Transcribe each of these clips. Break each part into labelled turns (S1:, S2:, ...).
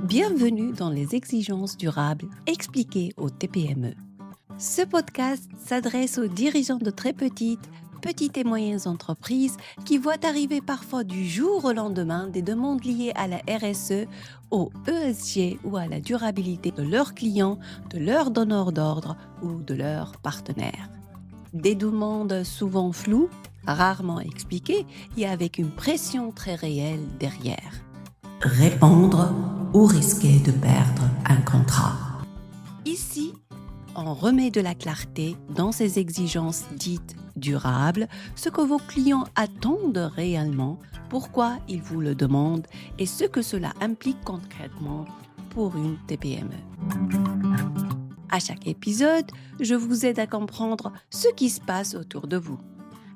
S1: Bienvenue dans les exigences durables expliquées aux TPME. Ce podcast s'adresse aux dirigeants de très petites et moyennes entreprises qui voient arriver parfois du jour au lendemain des demandes liées à la RSE, au ESG ou à la durabilité de leurs clients, de leurs donneurs d'ordre ou de leurs partenaires. Des demandes souvent floues, rarement expliquées et avec une pression très réelle derrière. Répondre ou risquer de perdre un contrat. Ici, on remet de la clarté dans ces exigences dites durables, ce que vos clients attendent réellement, pourquoi ils vous le demandent et ce que cela implique concrètement pour une TPME. À chaque épisode, je vous aide à comprendre ce qui se passe autour de vous,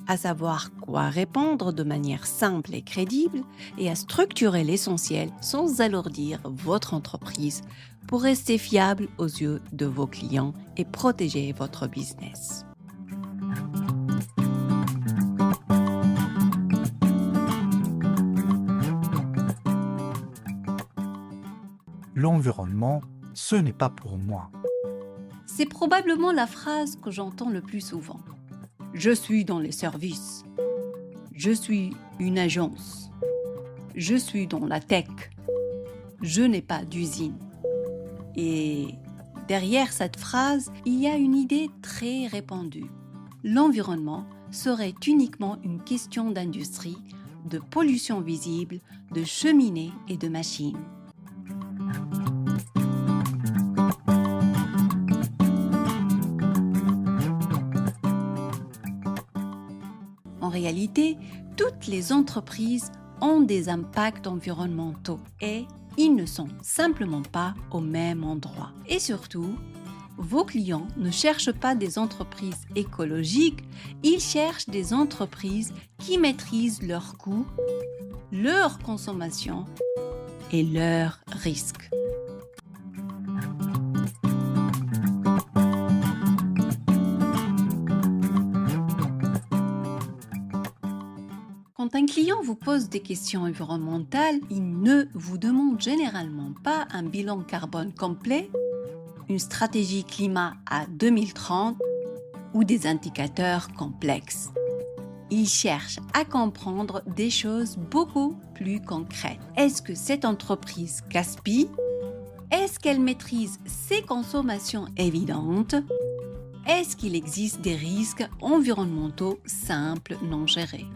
S1: à savoir quoi répondre de manière simple et crédible et à structurer l'essentiel sans alourdir votre entreprise pour rester fiable aux yeux de vos clients et protéger votre business.
S2: L'environnement, ce n'est pas pour moi.
S1: C'est probablement la phrase que j'entends le plus souvent. Je suis dans les services. Je suis une agence. Je suis dans la tech. Je n'ai pas d'usine. Et derrière cette phrase, il y a une idée très répandue. L'environnement serait uniquement une question d'industrie, de pollution visible, de cheminées et de machines. En réalité, toutes les entreprises ont des impacts environnementaux et ils ne sont simplement pas au même endroit. Et surtout, vos clients ne cherchent pas des entreprises écologiques, ils cherchent des entreprises qui maîtrisent leurs coûts, leur consommation et leurs risques. Quand un client vous pose des questions environnementales, il ne vous demande généralement pas un bilan carbone complet, une stratégie climat à 2030 ou des indicateurs complexes. Il cherche à comprendre des choses beaucoup plus concrètes. Est-ce que cette entreprise gaspille? Est-ce qu'elle maîtrise ses consommations évidentes? Est-ce qu'il existe des risques environnementaux simples non gérés?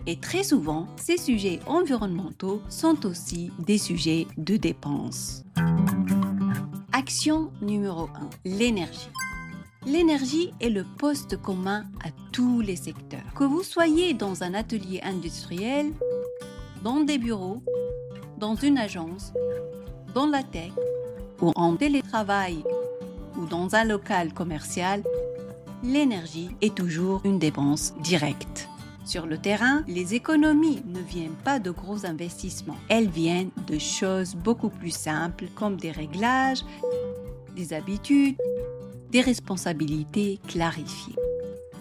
S1: Et très souvent, ces sujets environnementaux sont aussi des sujets de dépenses. Action numéro 1, l'énergie. L'énergie est le poste commun à tous les secteurs. Que vous soyez dans un atelier industriel, dans des bureaux, dans une agence, dans la tech, ou en télétravail, ou dans un local commercial, l'énergie est toujours une dépense directe. Sur le terrain, les économies ne viennent pas de gros investissements. Elles viennent de choses beaucoup plus simples comme des réglages, des habitudes, des responsabilités clarifiées.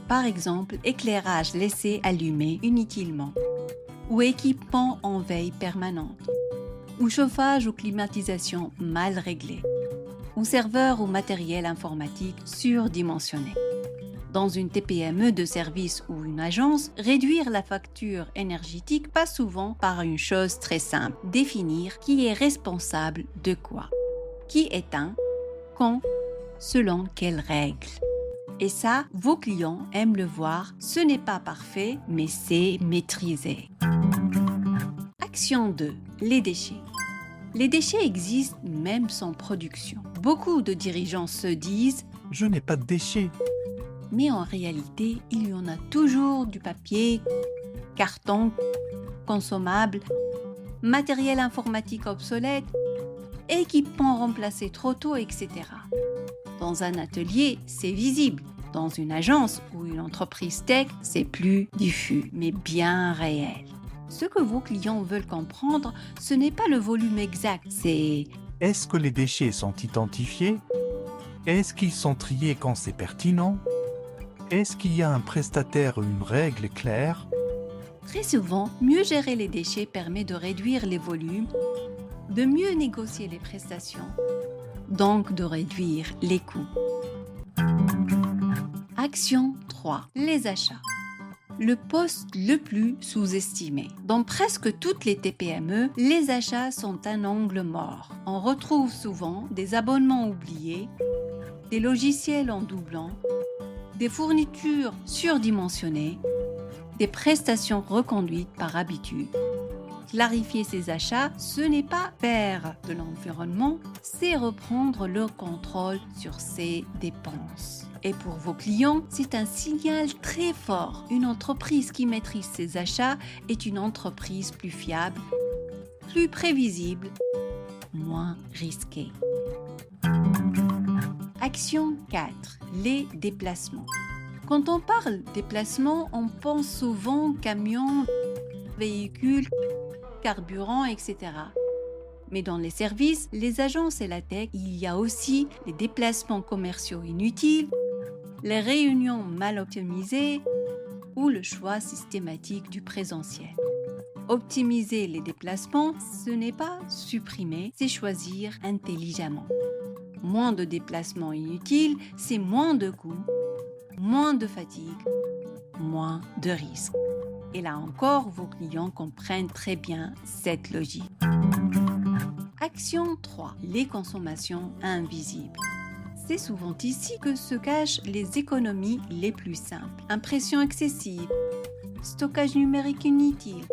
S1: Par exemple, éclairage laissé allumé inutilement, ou équipement en veille permanente, ou chauffage ou climatisation mal réglé, ou serveur ou matériel informatique surdimensionné. Dans une TPME de service ou une agence, réduire la facture énergétique passe souvent par une chose très simple, définir qui est responsable de quoi, qui éteint, quand, selon quelles règles. Et ça, vos clients aiment le voir, ce n'est pas parfait, mais c'est maîtrisé. Action 2, les déchets. Les déchets existent même sans production. Beaucoup de dirigeants se disent
S2: « Je n'ai pas de déchets ».
S1: Mais en réalité, il y en a toujours du papier, carton, consommable, matériel informatique obsolète, équipement remplacé trop tôt, etc. Dans un atelier, c'est visible. Dans une agence ou une entreprise tech, c'est plus diffus, mais bien réel. Ce que vos clients veulent comprendre, ce n'est pas le volume exact, c'est...
S2: Est-ce que les déchets sont identifiés? Est-ce qu'ils sont triés quand c'est pertinent? Est-ce qu'il y a un prestataire ou une règle claire?
S1: Très souvent, mieux gérer les déchets permet de réduire les volumes, de mieux négocier les prestations, donc de réduire les coûts. Action 3. Les achats. Le poste le plus sous-estimé. Dans presque toutes les TPME, les achats sont un angle mort. On retrouve souvent des abonnements oubliés, des logiciels en doublant, des fournitures surdimensionnées, des prestations reconduites par habitude. Clarifier ses achats, ce n'est pas faire de l'environnement, c'est reprendre le contrôle sur ses dépenses. Et pour vos clients, c'est un signal très fort. Une entreprise qui maîtrise ses achats est une entreprise plus fiable, plus prévisible, moins risquée. Action 4. Les déplacements. Quand on parle déplacement, on pense souvent camions, véhicules, carburant, etc. Mais dans les services, les agences et la tech, il y a aussi les déplacements commerciaux inutiles, les réunions mal optimisées ou le choix systématique du présentiel. Optimiser les déplacements, ce n'est pas supprimer, c'est choisir intelligemment. Moins de déplacements inutiles, c'est moins de coûts, moins de fatigue, moins de risques. Et là encore, vos clients comprennent très bien cette logique. Action 3. Les consommations invisibles. C'est souvent ici que se cachent les économies les plus simples. Impression excessive, stockage numérique inutile,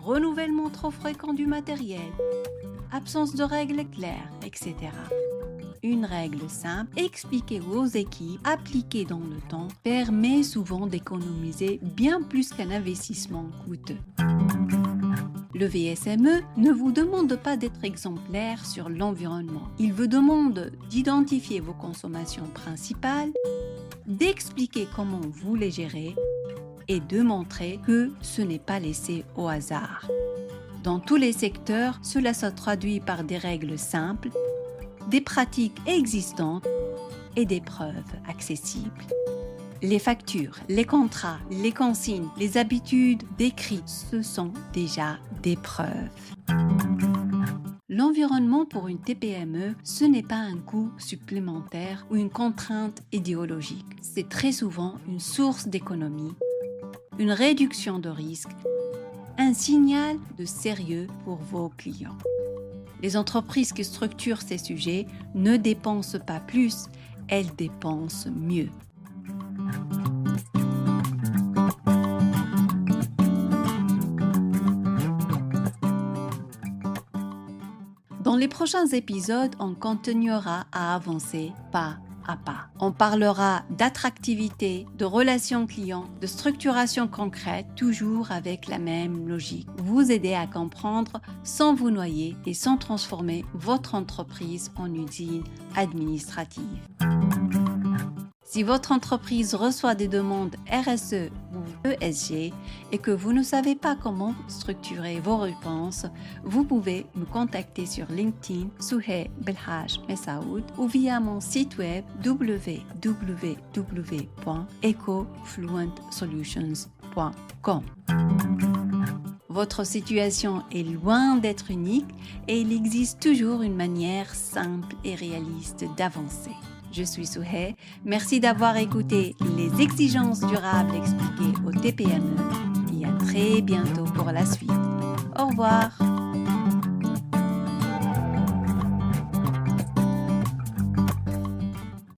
S1: renouvellement trop fréquent du matériel, absence de règles claires, etc. Une règle simple, expliquée aux équipes, appliquée dans le temps, permet souvent d'économiser bien plus qu'un investissement coûteux. Le VSME ne vous demande pas d'être exemplaire sur l'environnement. Il vous demande d'identifier vos consommations principales, d'expliquer comment vous les gérez et de montrer que ce n'est pas laissé au hasard. Dans tous les secteurs, cela se traduit par des règles simples, des pratiques existantes et des preuves accessibles. Les factures, les contrats, les consignes, les habitudes décrites, ce sont déjà des preuves. L'environnement pour une TPME, ce n'est pas un coût supplémentaire ou une contrainte idéologique. C'est très souvent une source d'économie, une réduction de risque, un signal de sérieux pour vos clients. Les entreprises qui structurent ces sujets ne dépensent pas plus, elles dépensent mieux. Dans les prochains épisodes, on continuera à avancer pas à pas. On parlera d'attractivité, de relations clients, de structuration concrète, toujours avec la même logique. Vous aider à comprendre sans vous noyer et sans transformer votre entreprise en usine administrative. Si votre entreprise reçoit des demandes RSE ou ESG et que vous ne savez pas comment structurer vos réponses, vous pouvez me contacter sur LinkedIn Souheh Belhaj Messaoud ou via mon site web www.ecofluentsolutions.com. Votre situation est loin d'être unique et il existe toujours une manière simple et réaliste d'avancer. Je suis Souheh. Merci d'avoir écouté les exigences durables expliquées aux TPME et à très bientôt pour la suite. Au revoir.